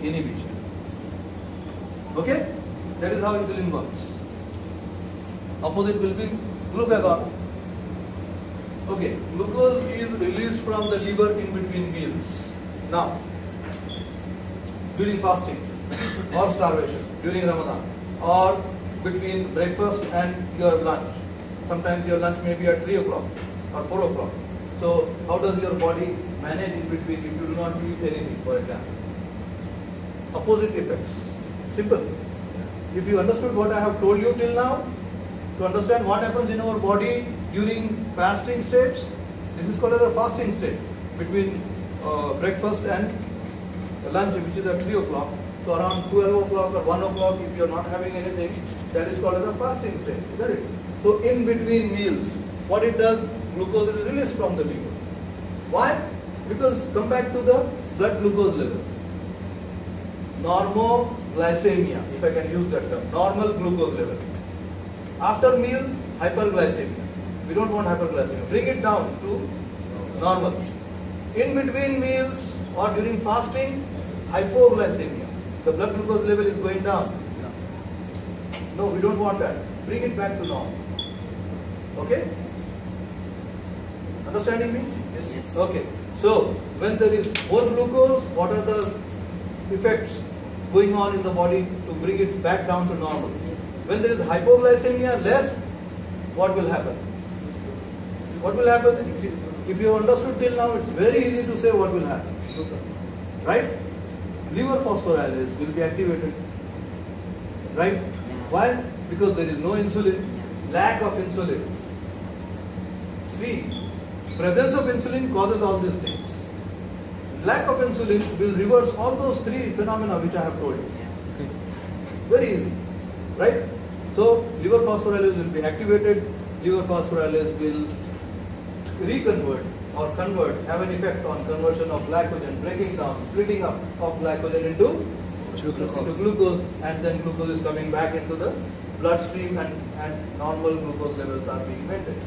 inhibition. Okay? That is how insulin works. Opposite will be glucagon. Okay, glucose is released from the liver in between meals. Now, during fasting or starvation, during Ramadan, or between breakfast and your lunch. Sometimes your lunch may be at 3 o'clock or 4 o'clock. So, how does your body manage in between if you do not eat anything, for example? Opposite effects. Simple. If you understood what I have told you till now, to understand what happens in our body during fasting states, this is called as a fasting state between breakfast and lunch, which is at 3 o'clock. So around 12 o'clock or 1 o'clock, if you are not having anything, that is called as a fasting state. Isn't it? So in between meals, what it does, glucose is released from the liver. Why? Because come back to the blood glucose level. Normoglycemia, if I can use that term, normal glucose level. After meal, hyperglycemia. We don't want hyperglycemia. Bring it down to normal. In between meals or during fasting, hypoglycemia. The blood glucose level is going down. No, we don't want that. Bring it back to normal. Okay? Understanding me? Yes. Okay. So, when there is more glucose, what are the effects going on in the body to bring it back down to normal? When there is hypoglycemia less, what will happen? What will happen? If you have understood till now, it's very easy to say what will happen. Right? Liver phosphorylase will be activated. Right? Why? Because there is no insulin, lack of insulin. See, presence of insulin causes all these things. Lack of insulin will reverse all those three phenomena which I have told you. Very easy. Right? So, liver phosphorylase will be activated. Liver phosphorylase will reconvert or convert, have an effect on conversion of glycogen, breaking down, splitting up of glycogen into glucose, and then glucose is coming back into the bloodstream and normal glucose levels are being maintained.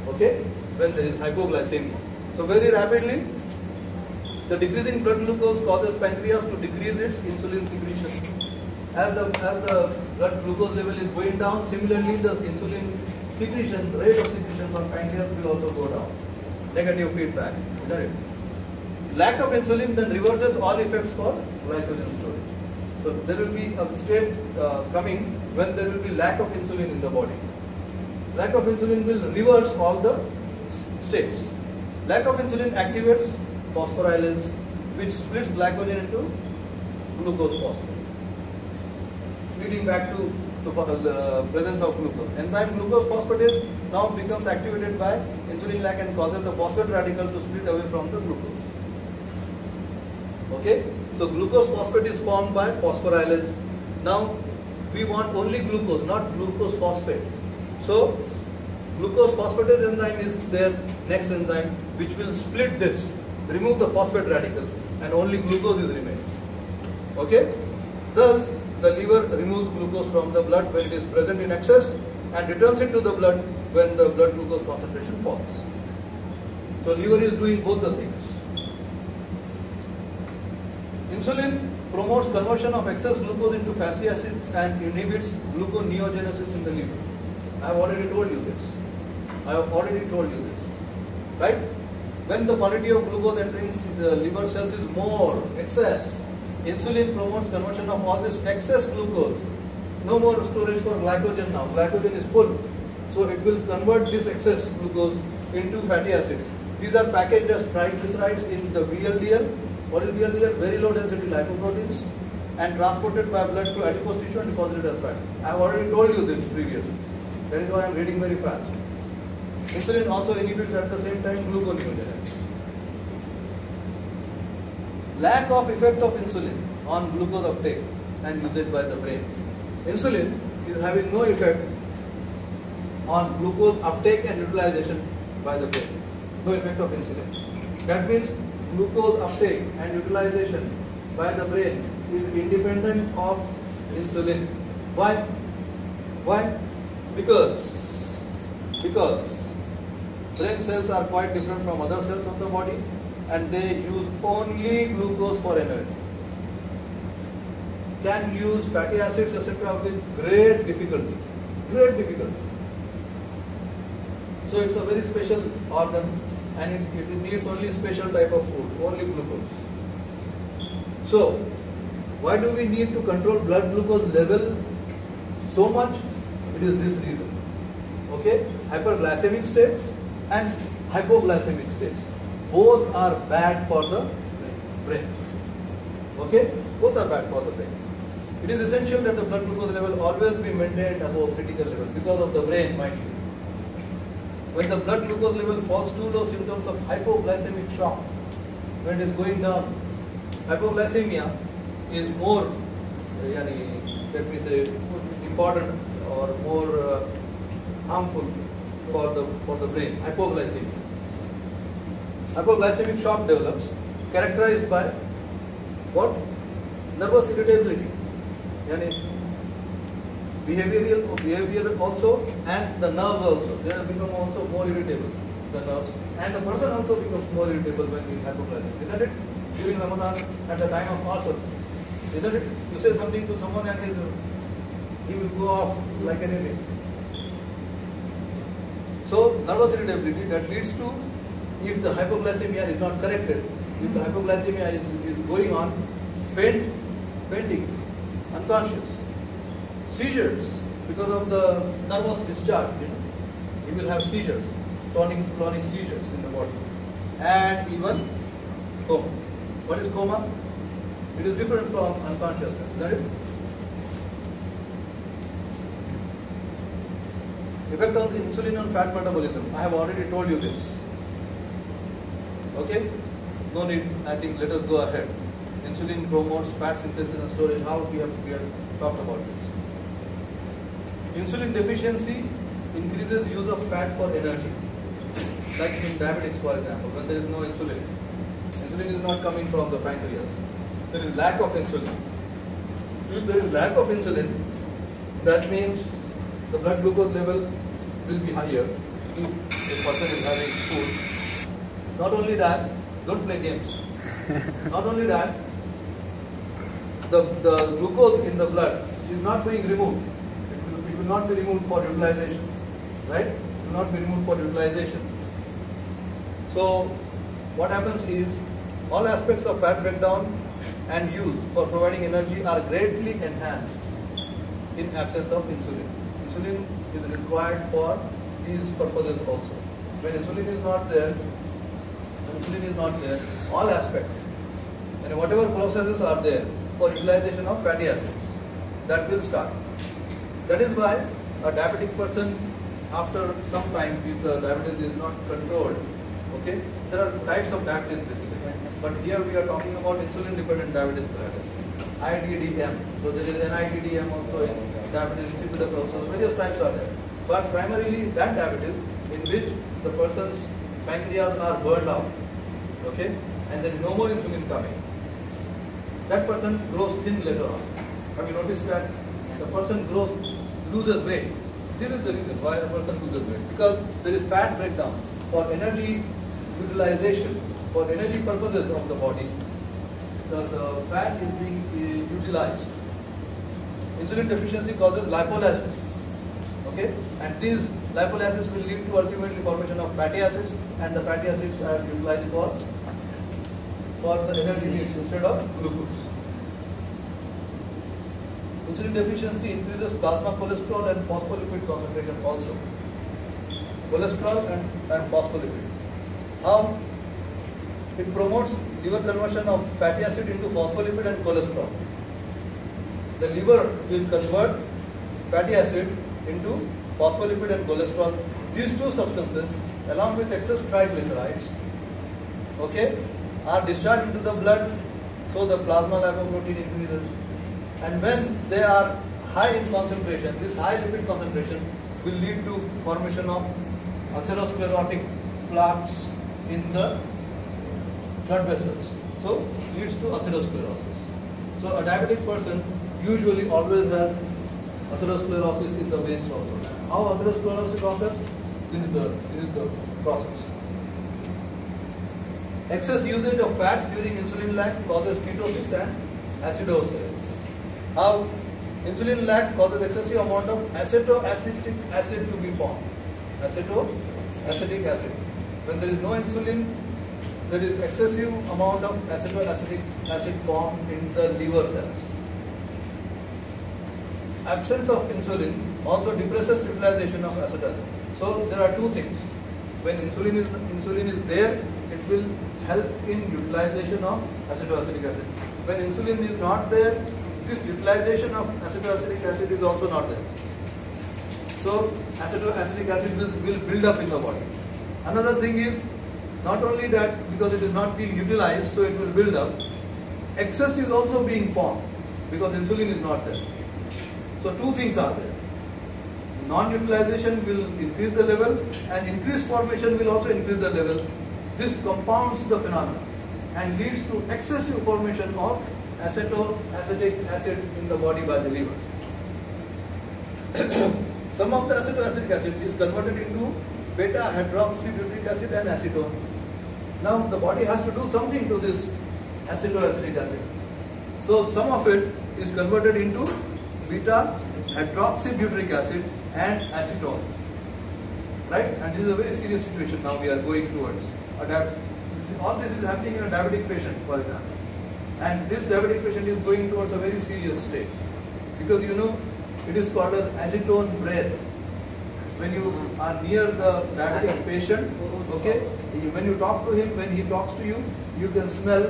Okay? When there is hypoglycemia. So very rapidly, the decreasing blood glucose causes pancreas to decrease its insulin secretion. As the blood glucose level is going down, similarly the insulin secretion, rate of secretion from pancreas will also go down. Negative feedback. Isn't it? Lack of insulin then reverses all effects for glycogen storage. So there will be a state coming when there will be lack of insulin in the body. Lack of insulin will reverse all the states. Lack of insulin activates phosphorylase, which splits glycogen into glucose phosphate, leading back to the presence of glucose. Enzyme glucose phosphatase now becomes activated by insulin lack and causes the phosphate radical to split away from the glucose. Okay? So glucose phosphate is formed by phosphorylase. Now we want only glucose, not glucose phosphate. So glucose phosphatase enzyme is their next enzyme which will split this, remove the phosphate radical, and only glucose is remaining. Okay? Thus, the liver removes glucose from the blood when it is present in excess and returns it to the blood when the blood glucose concentration falls. So liver is doing both the things. Insulin promotes conversion of excess glucose into fatty acids and inhibits gluconeogenesis in the liver. I have already told you this. Right? When the quantity of glucose entering the liver cells is more, excess, insulin promotes conversion of all this excess glucose. No more storage for glycogen now. Glycogen is full. So it will convert this excess glucose into fatty acids. These are packaged as triglycerides in the VLDL. What is VLDL? Very low density lipoproteins, and transported by blood to adipose tissue and deposited as fat. I have already told you this previously. That is why I am reading very fast. Insulin also inhibits at the same time gluconeogenesis. Lack of effect of insulin on glucose uptake and usage by the brain. Insulin is having no effect on glucose uptake and utilization by the brain. No effect of insulin. That means glucose uptake and utilization by the brain is independent of insulin. Why? Why? Because brain cells are quite different from other cells of the body, and they use only glucose for energy. Can use fatty acids, etc. with great difficulty. Great difficulty. So it's a very special organ, and it needs only special type of food, only glucose. So, why do we need to control blood glucose level so much? It is this reason. Okay? Hyperglycemic states and hypoglycemic states. Both are bad for the brain. Okay? Both are bad for the brain. It is essential that the blood glucose level always be maintained above critical level because of the brain, mind you. When the blood glucose level falls too low, symptoms of hypoglycemic shock, when it is going down, hypoglycemia is more, let me say, important or more harmful for the brain. Hypoglycemia. Hypoglycemic shock develops, characterized by what? Nervous irritability. Behavioral also, and the nerves also. They have become also more irritable, the nerves. And the person also becomes more irritable when he is hypoglycemic. Isn't it? During Ramadan, at the time of Asr. Isn't it? You say something to someone and his he will go off like anything. So nervous irritability that leads to, if the hypoglycemia is not corrected, if the hypoglycemia is going on, fainting, unconscious, seizures because of the nervous discharge, he will have seizures, clonic seizures in the body, and even coma. What is coma? It is different from unconsciousness, is that it? Effect on the insulin on fat metabolism. I have already told you this. Okay? No need, I think, let us go ahead. Insulin promotes fat synthesis and storage. How we have talked about this. Insulin deficiency increases use of fat for energy. Like in diabetics, for example, when there is no insulin. Insulin is not coming from the pancreas. There is lack of insulin. If there is lack of insulin, that means the blood glucose level will be higher if a person is having food. Not only that, don't play games. Not only that, the glucose in the blood is not being removed. It will not be removed for utilization. Right? It will not be removed for utilization. So, what happens is, all aspects of fat breakdown and use for providing energy are greatly enhanced in absence of insulin. Insulin is required for these purposes also. When insulin is not there, all aspects and whatever processes are there for utilization of fatty acids, that will start. That is why a diabetic person, after some time, if the diabetes is not controlled, okay, there are types of diabetes basically. But here we are talking about insulin-dependent diabetes mellitus, IDDM. So there is NIDDM also in diabetes insipidus also. Various types are there. But primarily that diabetes in which the person's pancreas are burned out, okay, and there is no more insulin coming. That person grows thin later on. Have you noticed that? The person loses weight. This is the reason why the person loses weight. Because there is fat breakdown for energy utilization. For energy purposes of the body, the fat is being utilized. Insulin deficiency causes lipolysis, okay, and these lipolysis will lead to ultimately formation of fatty acids, and the fatty acids are utilized for the energy needs instead of glucose. Insulin deficiency increases plasma cholesterol and phospholipid concentration also. Cholesterol and phospholipid. How? It promotes liver conversion of fatty acid into phospholipid and cholesterol. The liver will convert fatty acid into phospholipid and cholesterol. These two substances, along with excess triglycerides, okay, are discharged into the blood, so the plasma lipoprotein increases. And when they are high in concentration, this high lipid concentration will lead to formation of atherosclerotic plaques in the blood vessels. So, leads to atherosclerosis. So, a diabetic person usually always has atherosclerosis in the veins also. How atherosclerosis occurs? This is the process. Excess usage of fats during insulin lag causes ketosis and acidosis. How? Insulin lag causes excessive amount of acetoacetic acid to be formed. Acetoacetic acid. When there is no insulin, there is excessive amount of acetoacetic acid formed in the liver cells. Absence of insulin also depresses utilization of acetic acid. So there are two things. When insulin is there, it will help in utilization of acetoacetic acid. When insulin is not there, this utilization of acetoacetic acid is also not there. So acetoacetic acid will build up in the body. Another thing is, not only that, because it is not being utilized, so it will build up, excess is also being formed because insulin is not there. So two things are there. Non-utilization will increase the level, and increased formation will also increase the level. This compounds the phenomenon and leads to excessive formation of acetoacetic acid in the body by the liver. Some of the acetoacetic acid is converted into beta-hydroxybutyric acid and acetone. Now the body has to do something to this acetoacetic acid. So some of it is converted into beta hydroxybutyric acid and acetone. Right? And this is a very serious situation now we are going towards. All this is happening in a diabetic patient, for example. And this diabetic patient is going towards a very serious state. Because you know, it is called as acetone breath. When you are near the diabetic patient, okay, when you talk to him, when he talks to you, you can smell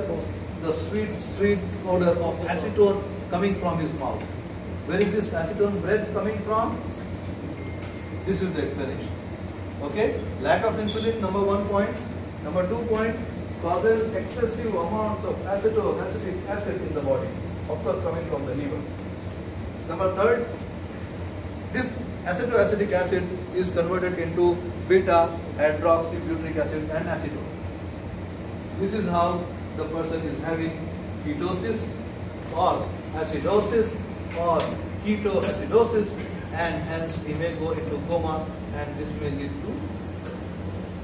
the sweet odor of acetone coming from his mouth. Where is this acetone breath coming from? This is the explanation. Okay, lack of insulin, number 1 point. Number 2 point, causes excessive amounts of acetic acid in the body, of course coming from the liver. Number 3, this acetoacetic acid is converted into beta hydroxybutyric acid and acetone. This is how the person is having ketosis or acidosis or ketoacidosis, and hence he may go into coma, and this may lead to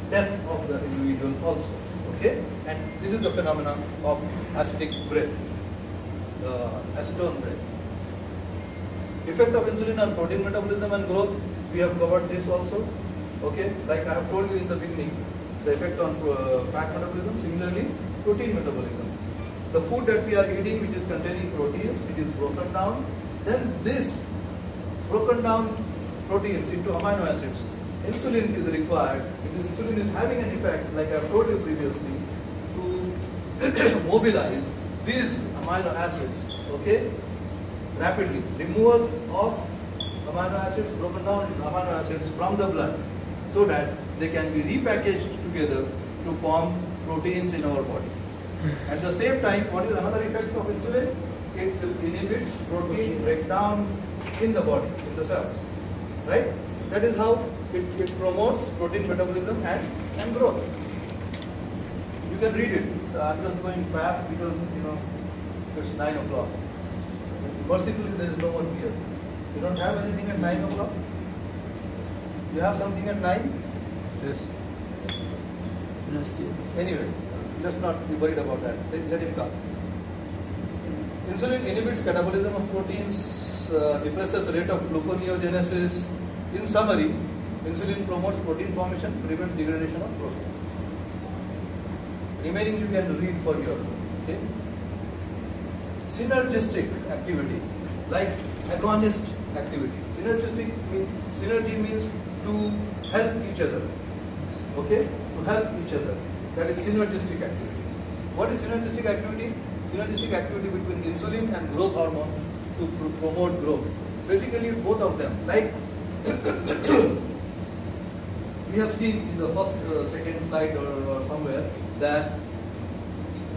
death of the individual also. Okay, and this is the phenomena of acidic breath, acetone breath. Effect of insulin on protein metabolism and growth, we have covered this also. Okay, like I have told you in the beginning, the effect on fat metabolism, similarly protein metabolism. The food that we are eating, which is containing proteins, it is broken down. Then this broken down proteins into amino acids, insulin is required. Insulin is having an effect, like I have told you previously, to mobilize these amino acids, okay, rapidly. Removal of amino acids, broken down amino acids from the blood, so that they can be repackaged together to form proteins in our body. At the same time, what is another effect of insulin? It will inhibit protein breakdown in the body, in the cells. Right? That is how it promotes protein metabolism and growth. You can read it. I'm just going fast because it's 9 o'clock. Mercifully, there is no one here. You don't have anything at 9 o'clock? You have something at 9? Yes. Anyway, let's not be worried about that. Let him come. Insulin inhibits catabolism of proteins, depresses rate of gluconeogenesis. In summary, insulin promotes protein formation, prevents degradation of proteins. Remaining you can read for yourself. Okay? Synergistic activity, like agonist activity. Synergy means to help each other. Okay? To help each other. That is synergistic activity. What is synergistic activity? Synergistic activity between insulin and growth hormone to promote growth. Basically, both of them. Like we have seen in the first, second slide or somewhere that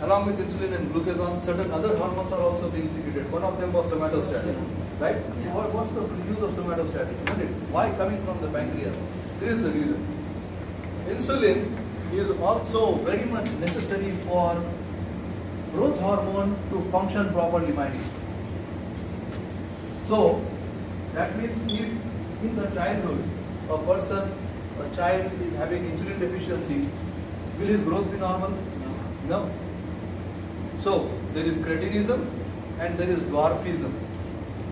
along with insulin and glucagon, certain other hormones are also being secreted. One of them was somatostatin, right? Yeah. What's the use of somatostatin? Why coming from the pancreas? This is the reason. Insulin is also very much necessary for growth hormone to function properly, my dear. So, that means if in the childhood a child is having insulin deficiency, will his growth be normal? No. So, there is cretinism and there is dwarfism.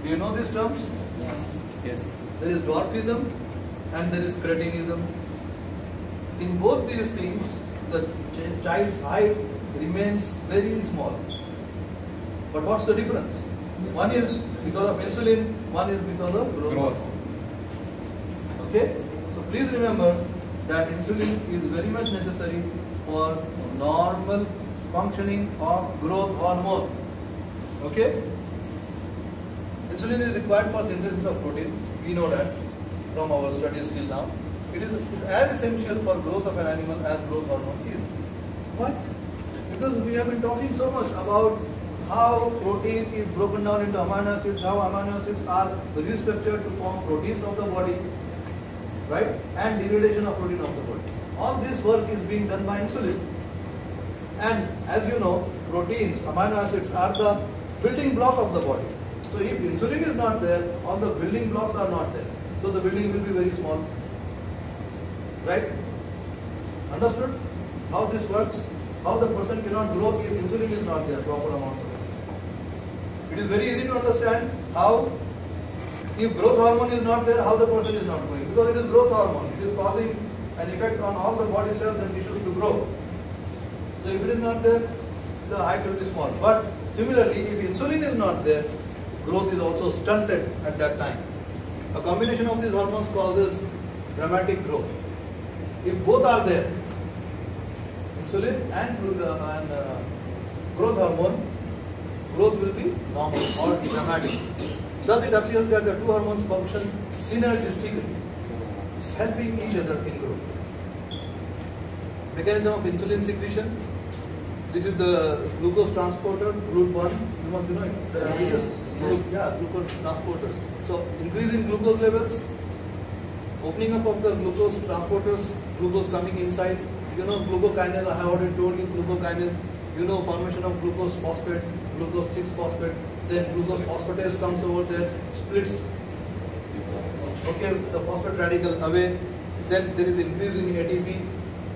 Do you know these terms? Yes. Yes. There is dwarfism and there is cretinism. In both these things, the child's height remains very small. But what's the difference? One is because of insulin, one is because of growth. Okay? So please remember that insulin is very much necessary for normal functioning of growth hormone. Okay? Insulin is required for synthesis of proteins. We know that from our studies till now. It is as essential for growth of an animal as growth hormone is. Why? Because we have been talking so much about how protein is broken down into amino acids, how amino acids are restructured to form proteins of the body, right? And degradation of protein of the body. All this work is being done by insulin. And as you know, proteins, amino acids are the building block of the body. So if insulin is not there, all the building blocks are not there. So the building will be very small. Right? Understood how this works? How the person cannot grow if insulin is not there, proper amount of it. It is very easy to understand how If growth hormone is not there, how the person is not growing? Because it is growth hormone. It is causing an effect on all the body cells and tissues to grow. So if it is not there, the height will be small. But similarly, if insulin is not there, growth is also stunted at that time. A combination of these hormones causes dramatic growth. If both are there, insulin and growth hormone, growth will be normal or dramatic. Thus it appears that the two hormones function synergistically, helping each other in growth. Mechanism of insulin secretion. This is the glucose transporter, GLUT1. You must know it. There are various glucose transporters. So increase in glucose levels, opening up of the glucose transporters, glucose coming inside. You know glucokinase, I have already told you glucokinase. You know formation of glucose phosphate, glucose 6-phosphate. Then glucose phosphatase comes over there, splits. Okay, the phosphate radical away. Then there is increase in ATP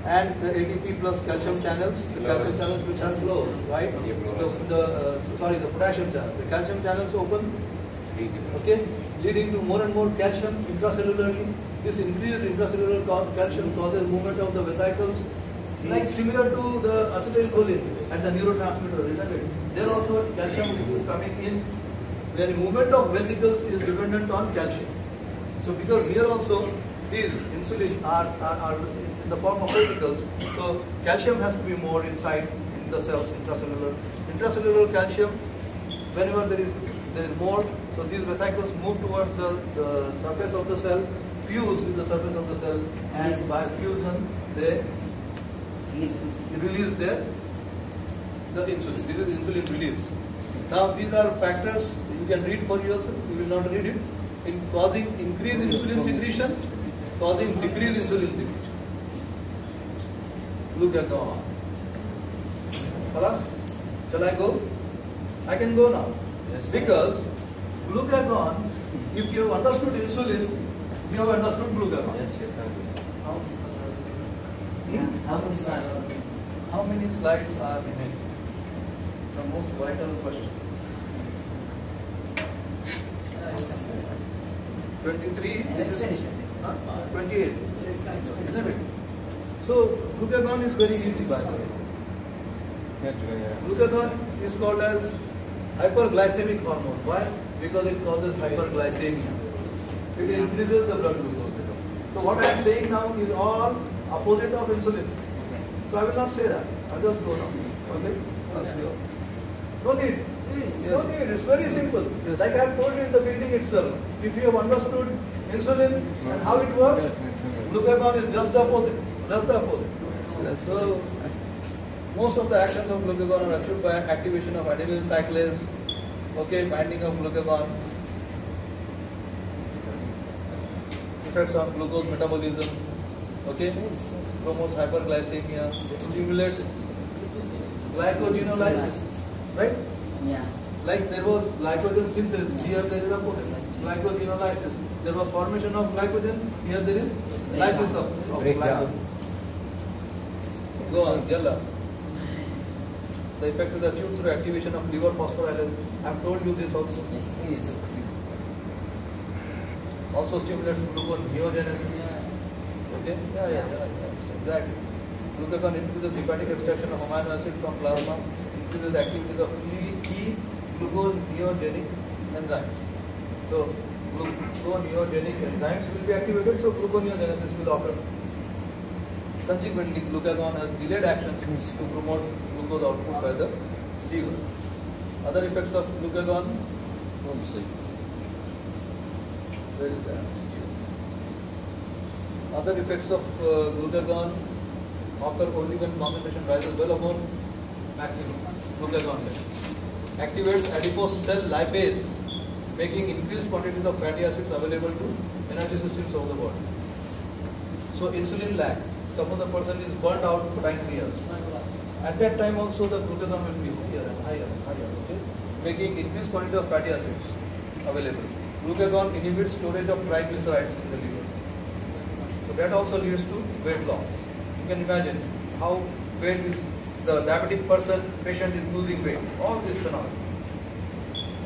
and the ATP plus calcium channels. The calcium channels which are closed, right? The potassium channel. The calcium channels open. Okay, leading to more and more calcium intracellularly. This increased intracellular calcium causes movement of the vesicles, like similar to the acetylcholine and the neurotransmitter, isn't it? There also calcium is coming in, where the movement of vesicles is dependent on calcium. So because here also these insulin are in the form of vesicles, so calcium has to be more inside in the cells, intracellular. Intracellular calcium, whenever there is more, so these vesicles move towards the surface of the cell, fuse with the surface of the cell, and by fusion they release the insulin. This is insulin release. Now these are factors you can read for yourself. You will not read it. In causing increase insulin secretion, causing decrease insulin secretion. Look at the. Halas? Shall I go? I can go now. Yes, because glucagon, if you have understood insulin, you have understood glucagon. Yes, you can. How many slides? How many slides are remaining? The most vital question. 23. Let's finish it. 28. Isn't it? So glucagon is very easy by the way. Glucagon is called as hyperglycemic hormone. Why? Because it causes hyperglycemia. It increases the blood glucose level. So what I am saying now is all opposite of insulin. So I will not say that. I will just go now. Okay? Let's go. No need. No need. It's very simple. Like I have told you in the beginning itself. If you have understood insulin and how it works, glucagon is just the opposite. Just the opposite. So most of the actions of glucagon are achieved by activation of adenyl cyclase. Okay, binding of glucagon. Effects on glucose metabolism. Okay, promotes hyperglycemia, stimulates glycogenolysis, right? Yeah. Like there was glycogen synthesis, here there is a glycogenolysis. There was formation of glycogen, here there is lysis of glycogen. Go on, Yalla. The effect is achieved through activation of liver phosphorylase. I have told you this also. Yes. Also stimulates gluconeogenesis. Okay? Yeah. Exactly. Glucagon increases hepatic extraction of amino acid from plasma, increases the activity of key gluconeogenic enzymes. So gluconeogenic enzymes will be activated, so gluconeogenesis will occur. Consequently, glucagon has delayed actions to promote glucose output by the liver. Other effects of glucagon. Where is that? Other effects of glucagon occur only when concentration rises well above maximum glucagon level. Activates adipose cell lipase, making increased quantities of fatty acids available to energy systems of the body. So insulin lag. Suppose the person is burnt out pancreas. At that time also the glucagon will be higher and higher, okay? Making increased quantity of fatty acids available. Glucagon inhibits storage of triglycerides in the liver. So that also leads to weight loss. You can imagine how the diabetic patient is losing weight. All this phenomena.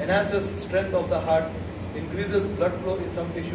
Enhances strength of the heart, increases blood flow in some tissues.